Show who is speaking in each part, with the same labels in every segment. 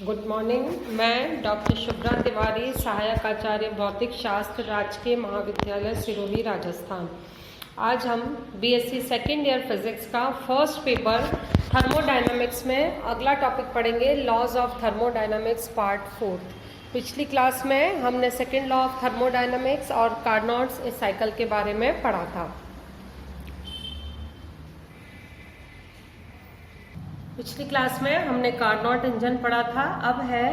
Speaker 1: Good morning. मैं doctor Shubhra Tiwari, सहायक आचार्य भौतिक शास्त्र, राजकीय महाविद्यालय सिरोही, राजस्थान। आज हम बीएससी सेकेंड ईयर फिजिक्स का फर्स्ट पेपर थर्मोडायनामिक्स में अगला टॉपिक पढ़ेंगे, लॉज ऑफ थर्मोडायनामिक्स पार्ट 4। पिछली क्लास में हमने सेकेंड लॉ ऑफ थर्मोडायनामिक्स और कार्नोट्स साइकिल के बारे में पढ़ा था। पिछली क्लास में हमने कार्नोट इंजन पढ़ा था। अब है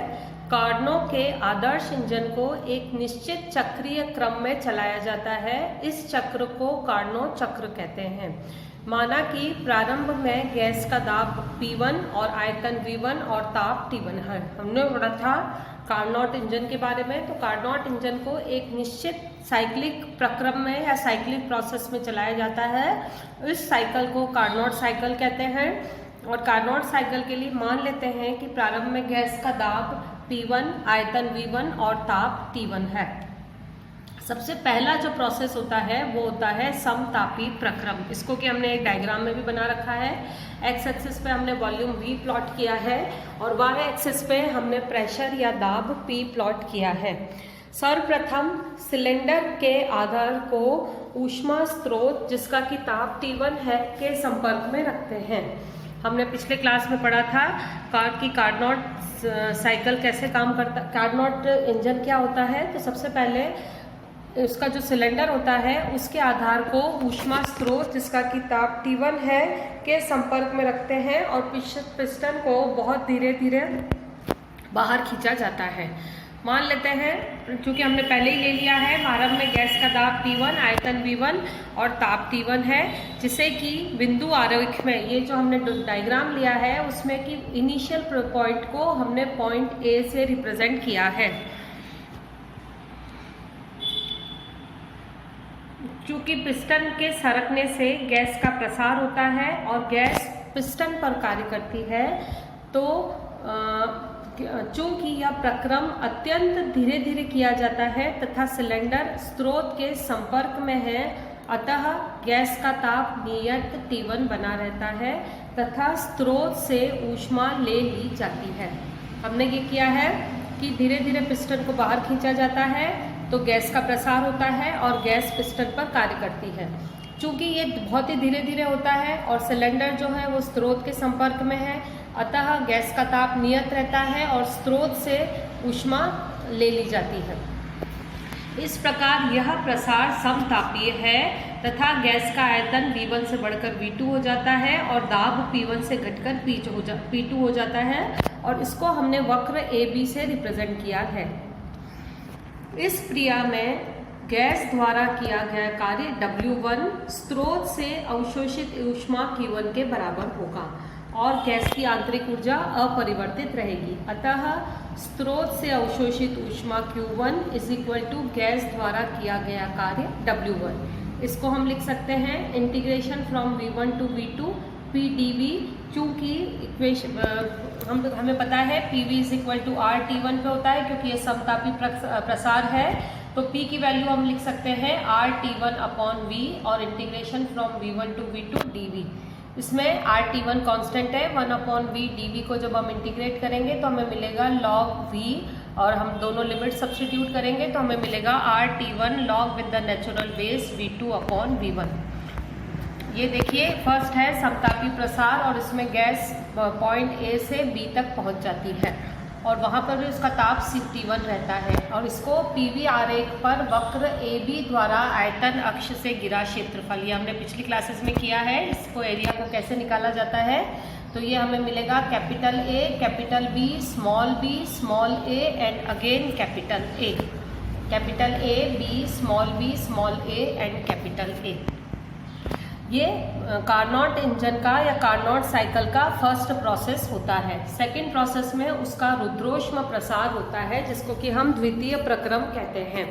Speaker 1: कार्नो के आदर्श इंजन को एक निश्चित चक्रीय क्रम में चलाया जाता है। इस चक्र को कार्नो चक्र कहते हैं। माना कि प्रारंभ में गैस का दाब P1 और आयतन V1 और ताप T1 है। हमने पढ़ा था कार्नोट इंजन के बारे में। तो कार्नोट इंजन को एक निश्चित साइक्लिक प्रक्रम में या साइक्लिक प्रोसेस में चलाया जाता है। इस साइकिल को कार्नोट साइकिल कहते हैं। और कार्नोट साइकिल के लिए मान लेते हैं कि प्रारंभ में गैस का दाब P1, आयतन V1 और ताप T1 है। सबसे पहला जो प्रोसेस होता है वो होता है समतापी प्रक्रम। इसको कि हमने एक डायग्राम में भी बना रखा है। एक्स एक्सिस पे हमने वॉल्यूम V प्लॉट किया है और वाई एक्सिस पे हमने प्रेशर या दाब P प्लॉट किया है। सर्वप्रथम सिलेंडर के आधार को ऊष्मा स्रोत, जिसका कि ताप T1 है, के संपर्क में रखते हैं। हमने पिछले क्लास में पढ़ा था कार्नोट साइकिल कैसे काम करता, कार्नोट इंजन क्या होता है। तो सबसे पहले उसका जो सिलेंडर होता है उसके आधार को ऊष्मा स्रोत, जिसका कि ताप T1 है, के संपर्क में रखते हैं और पिस्टन को बहुत धीरे धीरे बाहर खींचा जाता है। मान लेते हैं, क्योंकि हमने पहले ही ले लिया है, प्रारंभ में गैस का दाब P1, आयतन V1 और ताप T1 है, जिसे कि बिंदु आरेख में ये जो हमने डायग्राम लिया है उसमें कि इनिशियल पॉइंट को हमने पॉइंट A से रिप्रेजेंट किया है। क्योंकि पिस्टन के सरकने से गैस का प्रसार होता है और गैस पिस्टन पर कार्य करती है, तो चूंकि यह प्रक्रम अत्यंत धीरे धीरे किया जाता है तथा सिलेंडर स्रोत के संपर्क में है, अतः गैस का ताप नियत T1 बना रहता है तथा स्रोत से ऊष्मा ले ली जाती है। हमने ये किया है कि धीरे धीरे पिस्टन को बाहर खींचा जाता है तो गैस का प्रसार होता है और गैस पिस्टन पर कार्य करती है। चूंकि ये बहुत ही धीरे धीरे होता है और सिलेंडर जो है वो स्रोत के संपर्क में है, अतः गैस का ताप नियत रहता है और स्रोत से ऊष्मा ले ली जाती है। इस प्रकार यह प्रसार समतापीय है तथा गैस का आयतन V1 से बढ़कर V2 हो जाता है और दाब P1 से घटकर P2 हो जाता है। और इसको हमने वक्र AB से रिप्रेजेंट किया है। इस क्रिया में गैस द्वारा किया गया कार्य W1 स्रोत से अवशोषित ऊष्मा Q1 के बराबर होगा और गैस की आंतरिक ऊर्जा अपरिवर्तित रहेगी। अतः स्रोत से अवशोषित ऊष्मा Q1 is equal to gas द्वारा किया गया कार्य W1। इसको हम लिख सकते हैं integration from V1 to V2 PdV। चूँकि इक्वेशन हमें पता है PV is equal to RT1 पे होता है, क्योंकि ये समतापी प्रसार है, तो P की वैल्यू हम लिख सकते हैं RT1 अपॉन V और integration from V1 to V2 dV। इसमें RT1 कांस्टेंट है, 1 अपॉन V dV को जब हम इंटीग्रेट करेंगे तो हमें मिलेगा log V और हम दोनों लिमिट सब्स्टिट्यूट करेंगे तो हमें मिलेगा RT1 log with the natural base V2 upon V1। ये देखिए फर्स्ट है समतापी प्रसार और इसमें गैस पॉइंट A से B तक पहुंच जाती है और वहाँ पर भी उसका ताप T1 रहता है। और इसको PV आरेख पर वक्र AB द्वारा आयतन अक्ष से घिरा क्षेत्रफल, ये हमने पिछली क्लासेस में किया है। इसको एरिया को कैसे निकाला जाता है, तो ये हमें मिलेगा capital A, capital B, small a and again capital A, capital A, B, small a and capital A। ये कार्नोट इंजन का या कार्नोट साइकिल का फर्स्ट प्रोसेस होता है। सेकंड प्रोसेस में उसका रुद्रोष्म प्रसार होता है, जिसको कि हम द्वितीय प्रक्रम कहते हैं।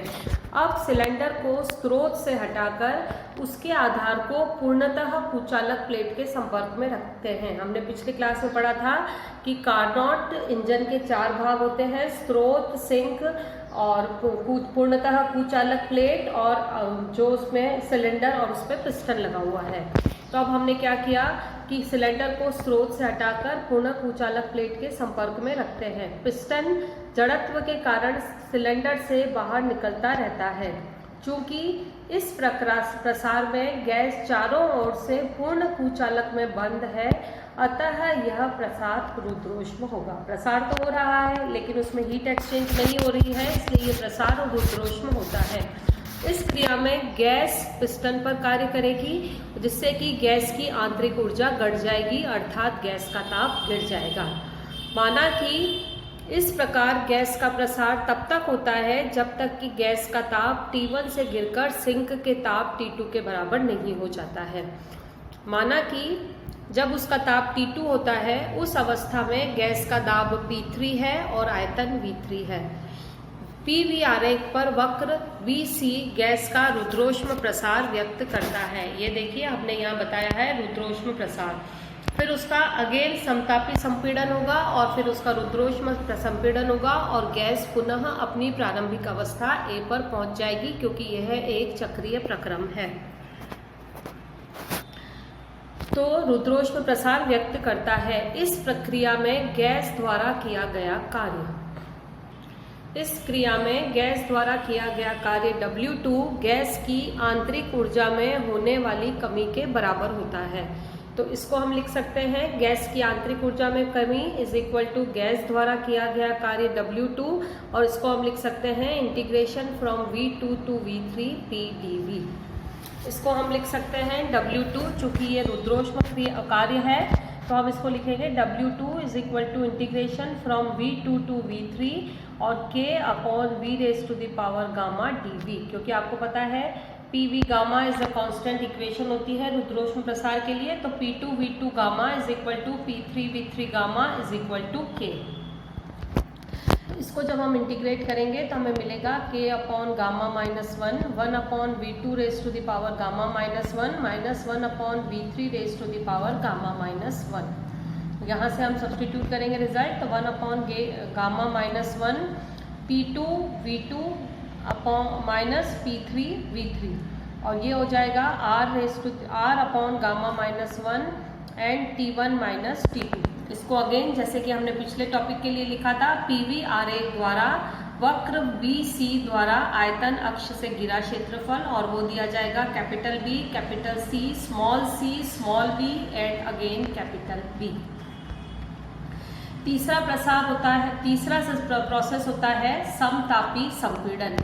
Speaker 1: अब सिलेंडर को स्रोत से हटाकर उसके आधार को पूर्णतः कुचालक प्लेट के संपर्क में रखते हैं। हमने पिछली क्लास में पढ़ा था कि कार्नोट इंजन के 4 भाग होते हैं, स्रोत, सिंक और पूर्णतः कुचालक प्लेट और जो उसमें सिलेंडर और उस पर पिस्टन लगा हुआ है। तो अब हमने क्या किया कि सिलेंडर को स्रोत से हटाकर पूर्ण कुचालक प्लेट के संपर्क में रखते हैं। पिस्टन जड़त्व के कारण सिलेंडर से बाहर निकलता रहता है। चूंकि इस प्रसार में गैस चारों ओर से पूर्ण कुचालक में बंद है, अतः यह प्रसार रुद्रोष्म होगा। प्रसार तो हो रहा है लेकिन उसमें हीट एक्सचेंज नहीं हो रही है, इसलिए ये प्रसार रुद्रोष्म होता है। इस क्रिया में गैस पिस्टन पर कार्य करेगी, जिससे कि गैस की आंतरिक ऊर्जा घट जाएगी, अर्थात गैस का ताप गिर जाएगा। माना कि इस प्रकार गैस का प्रसार तब तक होता है जब तक कि गैस का ताप T1 से गिरकर सिंक के ताप T2 के बराबर नहीं हो जाता है। माना कि जब उसका ताप T2 होता है, उस अवस्था में गैस का दाब P3 है और आयतन V3 है। PV आरेख पर वक्र VC गैस का रुद्रोष्म प्रसार व्यक्त करता है। ये देखिए हमने यहाँ बताया है रुद्रोष्म प्रसार। फिर उसका अगेन समतापी संपीड़न होगा और फिर उसका रुद्रोष्म संपीड़न होगा और गैस पुनः अपनी प्रारंभिक अवस्था A पर पहुंच जाएगी, क्योंकि यह एक चक्रीय प्रक्रम है। तो रुद्रोष्म प्रसार व्यक्त करता है इस प्रक्रिया में गैस द्वारा किया गया कार्य। इस क्रिया में गैस द्वारा किया गया कार्य W2 गैस की आंतरिक ऊर्जा में होने वाली कमी के बराबर होता है। तो इसको हम लिख सकते हैं गैस की आंतरिक ऊर्जा में कमी इज इक्वल टू गैस द्वारा किया गया कार्य W2, और इसको हम लिख सकते हैं integration from V2 to V3 PdV। इसको हम लिख सकते हैं W2, चूंकि ये रुद्रोष्म कार्य है तो हम इसको लिखेंगे W2 is equal to integration from V2 to V3 और K upon V raise to the power gamma dV, क्योंकि आपको पता है PV gamma is a constant equation होती है रुद्रोष्म प्रसार के लिए। तो P2 V2 gamma is equal to P3 V3 gamma is equal to K। इसको जब हम इंटीग्रेट करेंगे तो हमें मिलेगा K upon gamma minus 1 upon V2 raise to the power gamma minus 1 upon V3 raise to the power gamma minus 1। यहाँ से हम सब्सटीट्यूट करेंगे रिजल्ट, तो 1 upon gamma minus 1 P2 V2 upon minus P3 V3, और ये हो जाएगा R upon gamma minus 1 and T1 minus T2। इसको अगेन जैसे कि हमने पिछले टॉपिक के लिए लिखा था, PV आरेख द्वारा वक्र BC द्वारा आयतन अक्ष से घिरा क्षेत्रफल, और वो दिया जाएगा capital B, capital C, small b and again capital B। तीसरा प्रोसेस होता है समतापी संपीड़न।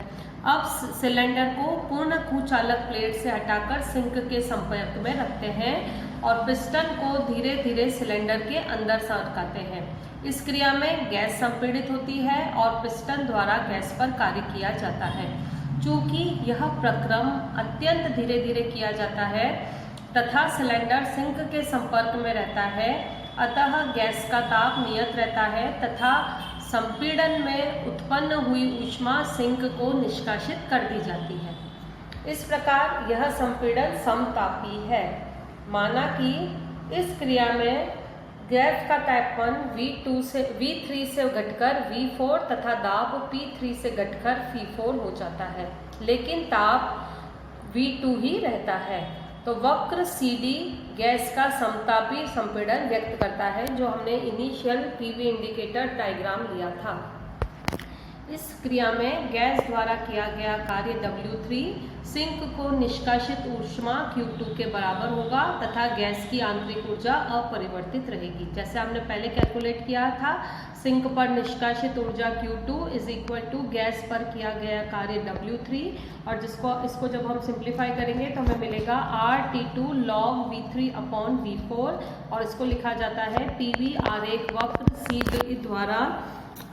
Speaker 1: अब सिलेंडर को पूर्ण कुचालक प्लेट से हटाकर सिंक के संपर्क में रखते हैं और पिस्टन को धीरे धीरे सिलेंडर के अंदर सरकाते हैं। इस क्रिया में गैस संपीड़ित होती है और पिस्टन द्वारा गैस पर कार्य किया जाता है। चूंकि यह प्रक्रम अत्यंत धीरे धीरे किया जाता है तथा सिलेंडर सिंक के संपर्क में रहता है, अतः गैस का ताप नियत रहता है तथा संपीड़न में उत्पन्न हुई ऊष्मा सिंक को निष्कासित कर दी जाती है। इस प्रकार यह संपीड़न समतापी है। माना कि इस क्रिया में गैस का तापमान V3 से घटकर V4 तथा दाब P3 से घटकर P4 हो जाता है, लेकिन ताप V2 ही रहता है। तो वक्र CD गैस का समतापी संपीड़न व्यक्त करता है, जो हमने इनिशियल PV इंडिकेटर डायग्राम लिया था। इस क्रिया में गैस द्वारा किया गया कार्य W3 सिंक को निष्कासित ऊष्मा Q2 के बराबर होगा तथा गैस की आंतरिक ऊर्जा अपरिवर्तित रहेगी। जैसे हमने पहले कैलकुलेट किया था, सिंक पर निष्कासित ऊर्जा Q2 is equal to gas पर किया गया कार्य W3, और इसको जब हम सिंप्लीफाई करेंगे तो हमें मिलेगा RT2 log V3 upon V4, और इसको लिखा जाता है PV आरेख वक्र CD द्वारा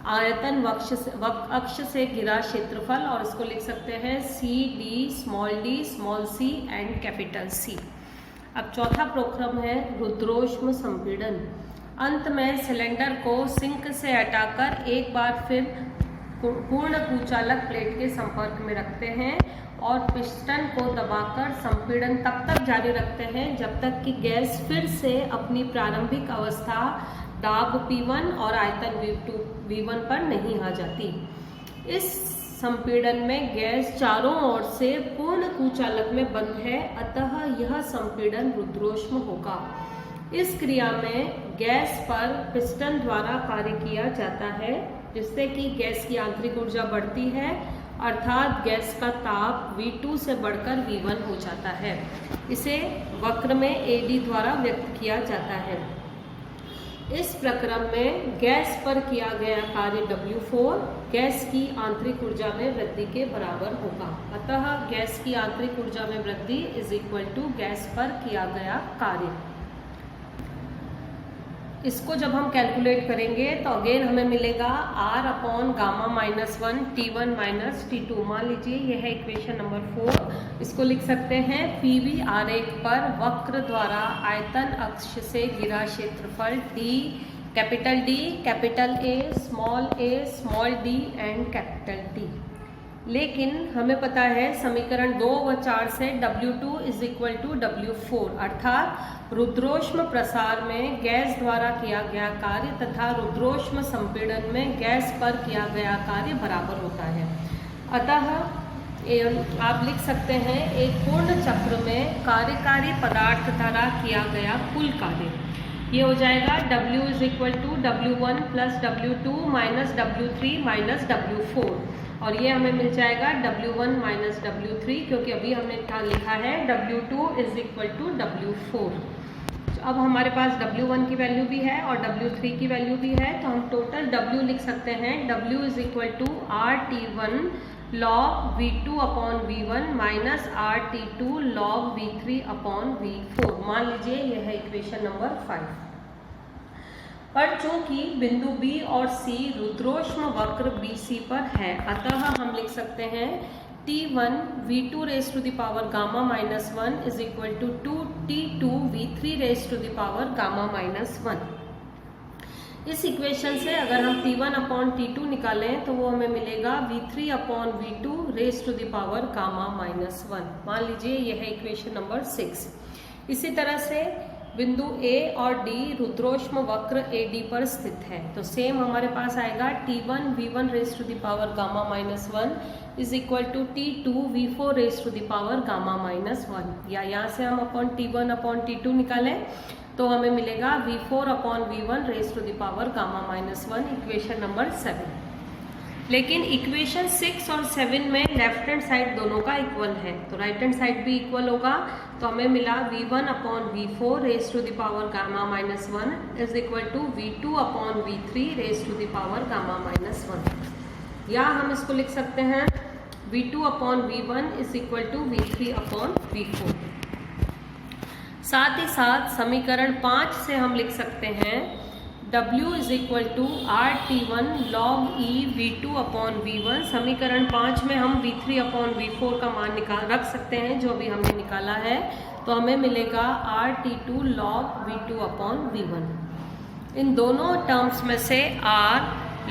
Speaker 1: आयतन अक्ष से घिरा क्षेत्रफल, और इसको लिख सकते हैं CD small c and capital C। अब चौथा प्रक्रम है रुद्रोष्म संपीड़न। अंत में सिलेंडर को सिंक से हटाकर एक बार फिर पूर्ण कुचालक प्लेट के संपर्क में रखते हैं और पिस्टन को दबाकर संपीड़न तब तक जारी रखते हैं जब तक कि गैस फिर से अपनी प्रारंभिक अवस्था दाब P1 और आयतन V1 पर नहीं आ जाती। इस संपीड़न में गैस चारों ओर से पूर्ण कुचालक में बंद है, अतः यह संपीड़न रुद्रोष्म होगा। इस क्रिया में गैस पर पिस्टन द्वारा कार्य किया जाता है, जिससे कि गैस की आंतरिक ऊर्जा बढ़ती है, अर्थात गैस का ताप V2 से बढ़कर V1 हो जाता है। इसे वक्र में AD द्वारा व्यक्त किया जाता है। इस प्रक्रम में गैस पर किया गया कार्य W4 गैस की आंतरिक ऊर्जा में वृद्धि के बराबर होगा। अतः गैस की आंतरिक ऊर्जा में वृद्धि इज इक्वल टू गैस पर किया गया कार्य। इसको जब हम कैलकुलेट करेंगे तो अगेन हमें मिलेगा R upon gamma -1 T1 minus T2। मान लीजिए यह है इक्वेशन नंबर 4। इसको लिख सकते हैं PV आरेख पर वक्र द्वारा आयतन अक्ष से घिरा क्षेत्रफल D, capital A, small d and capital T। लेकिन हमें पता है समीकरण 2 व 4 से W2 is equal to W4, अर्थात रुद्रोष्म प्रसार में गैस द्वारा किया गया कार्य तथा रुद्रोष्म संपीड़न में गैस पर किया गया कार्य बराबर होता है। अतः आप लिख सकते हैं एक पूर्ण चक्र में कार्यकारी पदार्थ द्वारा किया गया कुल कार्य ये हो जाएगा W is equal to W1 plus W2 minus W3 minus W4, और ये हमें मिल जाएगा W1 माइनस W3, क्योंकि अभी हमने लिखा है W2 is equal to W4। अब हमारे पास W1 की वैल्यू भी है और W3 की वैल्यू भी है, तो हम टोटल W लिख सकते हैं W is equal to RT1 log V2 upon V1 minus RT2 log V3 upon V4। मान लीजिए यह है इक्वेशन नंबर 5। पर चूंकि बिंदु B और C रुद्रोष्म वक्र BC पर है, अतः हम लिख सकते हैं T1 V2 raise to the power gamma minus 1 is equal to T2 V3 raise to the power gamma minus 1। इस इक्वेशन से अगर हम T1 अपॉन T2 निकालें तो वो हमें मिलेगा V3 upon V2 raise to the power gamma minus 1। मान लीजिए यह है इक्वेशन नंबर 6। इसी तरह से बिंदु A और D रुद्रोष्म वक्र AD पर स्थित है, तो सेम हमारे पास आएगा T1 V1 raise to the power gamma minus 1 is equal to T2 V4 raise to the power gamma minus 1, या यहाँ से हम अपॉन T1 अपॉन T2 निकालें तो हमें मिलेगा V4 upon V1 raise to the power gamma minus 1, equation number 7। लेकिन equation 6 और 7 में लेफ्ट हैंड साइड दोनों का इक्वल है, तो राइट हैंड साइड भी इक्वल होगा, तो हमें मिला V1 upon V4 raise to the power gamma minus 1 is equal to V2 upon V3 raise to the power gamma minus 1, या हम इसको लिख सकते हैं V2 upon V1 is equal to V3 upon V4। साथ ही साथ समीकरण 5 से हम लिख सकते हैं W is equal to RT1 log E V2 upon V1। समीकरण 5 में हम V3 अपॉन V4 का मान रख सकते हैं जो अभी हमने निकाला है, तो हमें मिलेगा RT2 log V2 upon V1। इन दोनों टर्म्स में से R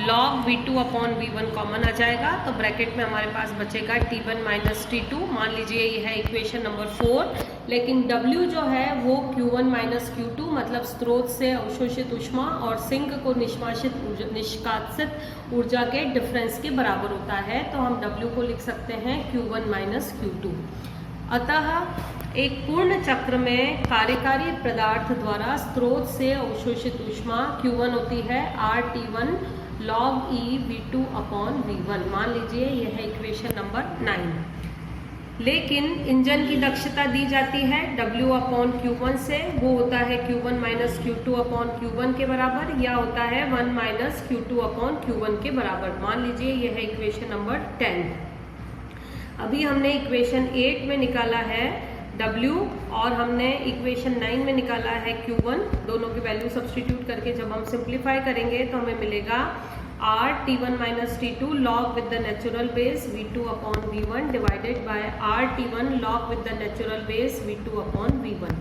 Speaker 1: log V2 upon V1 common आ जाएगा, तो ब्रैकेट में हमारे पास बचेगा T1 माइनस T2। मान लीजिए यह है इक्वेशन नंबर 4। लेकिन W जो है वो Q1 माइनस Q2 मतलब स्रोत से अवशोषित ऊष्मा और सिंक को निष्कासित ऊर्जा के डिफरेंस के बराबर होता है, तो हम W को लिख सकते हैं Q1 माइनस Q2। अतः एक पूर्ण चक्र में कार्यकारी पदार्थ द्वारा स्रोत से अवशोषित ऊष्मा Q1 होती है RT1 log E V2 upon V1। मान लीजिए यह है इक्वेशन नंबर 9। लेकिन इंजन की दक्षता दी जाती है W अपॉन Q1 से, वो होता है Q1 minus Q2 upon Q1 के बराबर, या होता है 1 माइनस Q2 अपॉन Q1 के बराबर। मान लीजिए यह है इक्वेशन नंबर 10। अभी हमने इक्वेशन 8 में निकाला है W और हमने इक्वेशन 9 में निकाला है Q1, दोनों की वैल्यू सब्सटीट्यूट करके जब हम सिंप्लीफाई करेंगे तो हमें मिलेगा R T1 minus T2 log with the natural base V2 upon V1 divided by R T1 log with the natural base V2 upon V1।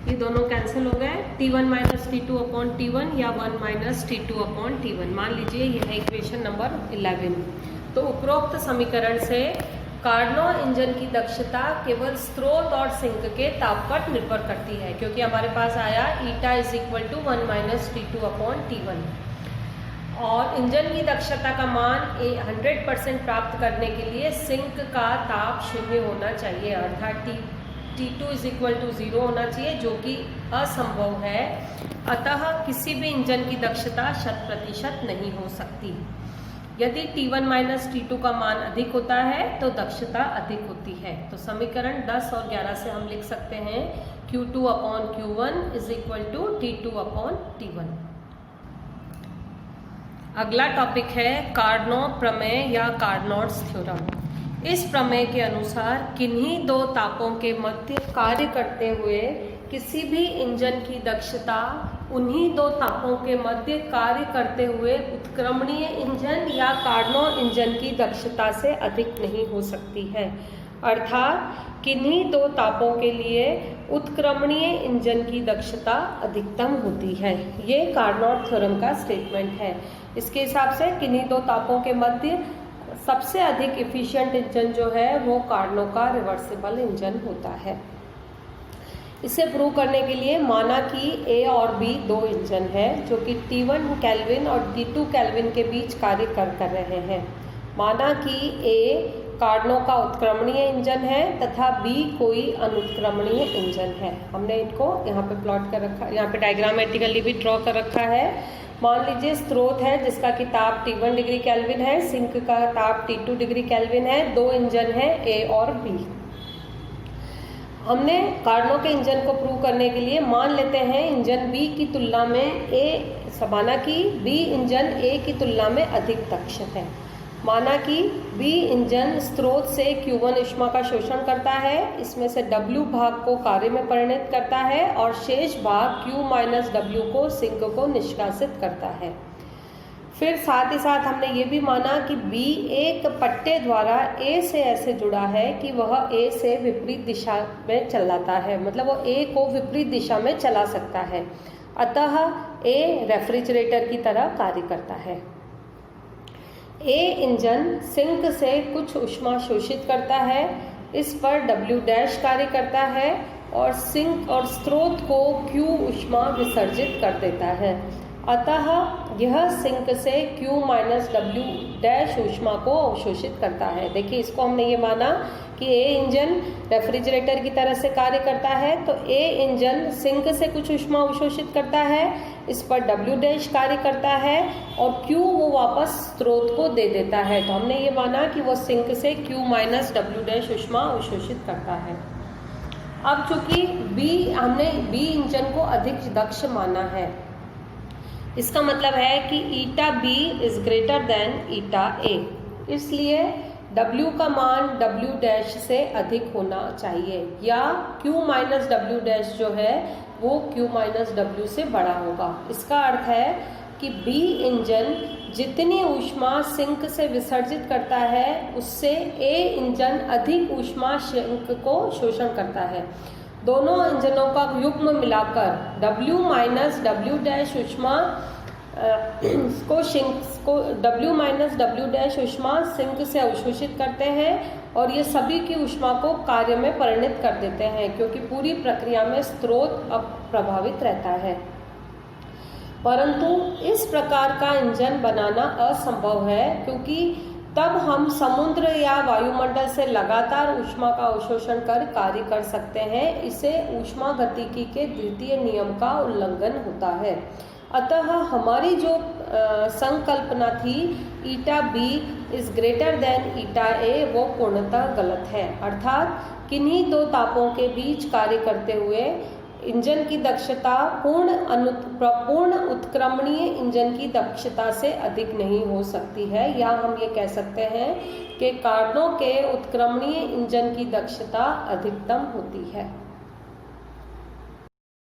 Speaker 1: ये दोनों कैंसिल हो गए, T1 minus T2 upon T1 या 1 minus T2 upon T1। मान लीजिए यह है equation number 11। तो उपरोक्त समीकरण से कार्नो इंजन की दक्षता केवल स्रोत और सिंक के ताप पर निर्भर करती है, क्योंकि हमारे पास आया eta is equal to 1 minus T2 upon T1, और इंजन की दक्षता का मान 100% प्राप्त करने के लिए सिंक का ताप 0 होना चाहिए, अर्थात T2 इज इक्वल टू 0 होना चाहिए, जो कि असंभव है, अतः किसी भी इंजन की दक्षता 100% नहीं हो सकती। यदि T1 माइनस T2 का मान अधिक होता है तो दक्षता अधिक होती है। तो समीकरण 10 और 11 से हम लिख सकते हैं Q2 upon Q1 is equal to T2 upon T1। अगला टॉपिक है कार्नोट प्रमेय या कार्नोट्स थ्योरम। इस प्रमेय के अनुसार किन्हीं दो तापों के मध्य कार्य करते हुए किसी भी इंजन की दक्षता उन्हीं दो तापों के मध्य कार्य करते हुए उत्क्रमणीय इंजन या कार्नोट इंजन की दक्षता से अधिक नहीं हो सकती है। अर्थात किन्हीं दो तापों के लिए उत्क्रमणीय इंजन की दक्षता अधिकतम होती है। ये कार्नोट थ्योरम का स्टेटमेंट है। इसके हिसाब से किन्हीं दो तापों के मध्य सबसे अधिक इफिशिएंट इंजन जो है वो कार्नो का रिवर्सिबल इंजन होता है। इसे प्रूव करने के लिए माना कि A और B दो इंजन हैं जो कि T1 केल्विन और T2 केल्विन के बीच कार्य कर रहे हैं। माना कि A कार्नो का उत्क्रमणीय इंजन है तथा B कोई अनुत्क्रमणीय इंजन है। हमने इनको यहाँ पे प्लॉट कर रखा, यहाँ पे डायग्रामेटिकली भी ड्रॉ कर रखा है। मान लीजिए स्रोत है जिसका कि ताप T1 डिग्री केल्विन है, सिंक का ताप T2 डिग्री केल्विन है, दो इंजन है A और B। हमने कार्नो के इंजन को प्रूव करने के लिए मान लेते हैं इंजन B की तुलना में माना कि B इंजन A की तुलना में अधिक दक्ष है। माना कि B इंजन स्रोत से Q1 ऊष्मा का शोषण करता है, इसमें से W भाग को कार्य में परिणत करता है और शेष भाग Q माइनस W को सिंक को निष्कासित करता है। फिर साथ ही साथ हमने ये भी माना कि B एक पट्टे द्वारा A से ऐसे जुड़ा है कि वह A से विपरीत दिशा में चलाता है, मतलब वो A को विपरीत दिशा में चला सकता है। अतः A रेफ्रिजरेटर की तरह कार्य करता है। A इंजन सिंक से कुछ ऊष्मा शोषित करता है, इस पर W डैश कार्य करता है और सिंक और स्रोत को Q ऊष्मा विसर्जित कर देता है। अतः यह सिंक से Q माइनस W डैश ऊष्मा को अवशोषित करता है। देखिए इसको हमने ये माना कि A इंजन रेफ्रिजरेटर की तरह से कार्य करता है, तो A इंजन सिंक से कुछ ऊष्मा अवशोषित करता है, इस पर W डैश कार्य करता है और Q वो वापस स्रोत को दे देता है। तो हमने ये माना कि वो सिंक से Q माइनस W डैश ऊष्मा अवशोषित करता है। अब चूंकि हमने B इंजन को अधिक दक्ष माना है, इसका मतलब है कि ईटा B is greater than eta A, इसलिए W का मान W डैश से अधिक होना चाहिए या Q माइनस W डैश जो है वो Q माइनस W से बड़ा होगा। इसका अर्थ है कि B इंजन जितनी ऊष्मा सिंक से विसर्जित करता है उससे A इंजन अधिक ऊष्मा सिंक को शोषण करता है। दोनों इंजनों का युग्म मिलाकर W माइनस W डैश ऊष्मा W माइनस W डैश ऊष्मा सिंक से अवशोषित करते हैं और ये सभी की ऊष्मा को कार्य में परिणत कर देते हैं, क्योंकि पूरी प्रक्रिया में स्रोत अब प्रभावित रहता है। परंतु इस प्रकार का इंजन बनाना असंभव है, क्योंकि तब हम समुद्र या वायुमंडल से लगातार ऊष्मा का अवशोषण कर कार्य कर सकते हैं। इसे ऊष्मा गतिकी के द्वितीय नियम का उल्लंघन होता है। अतः हमारी जो संकल्पना थी ईटा B is greater than eta A वो पूर्णतः गलत है। अर्थात किन्हीं दो तापों के बीच कार्य करते हुए इंजन की दक्षता पूर्ण उत्क्रमणीय इंजन की दक्षता से अधिक नहीं हो सकती है, या हम ये कह सकते हैं कि कार्नो के उत्क्रमणीय इंजन की दक्षता अधिकतम होती है।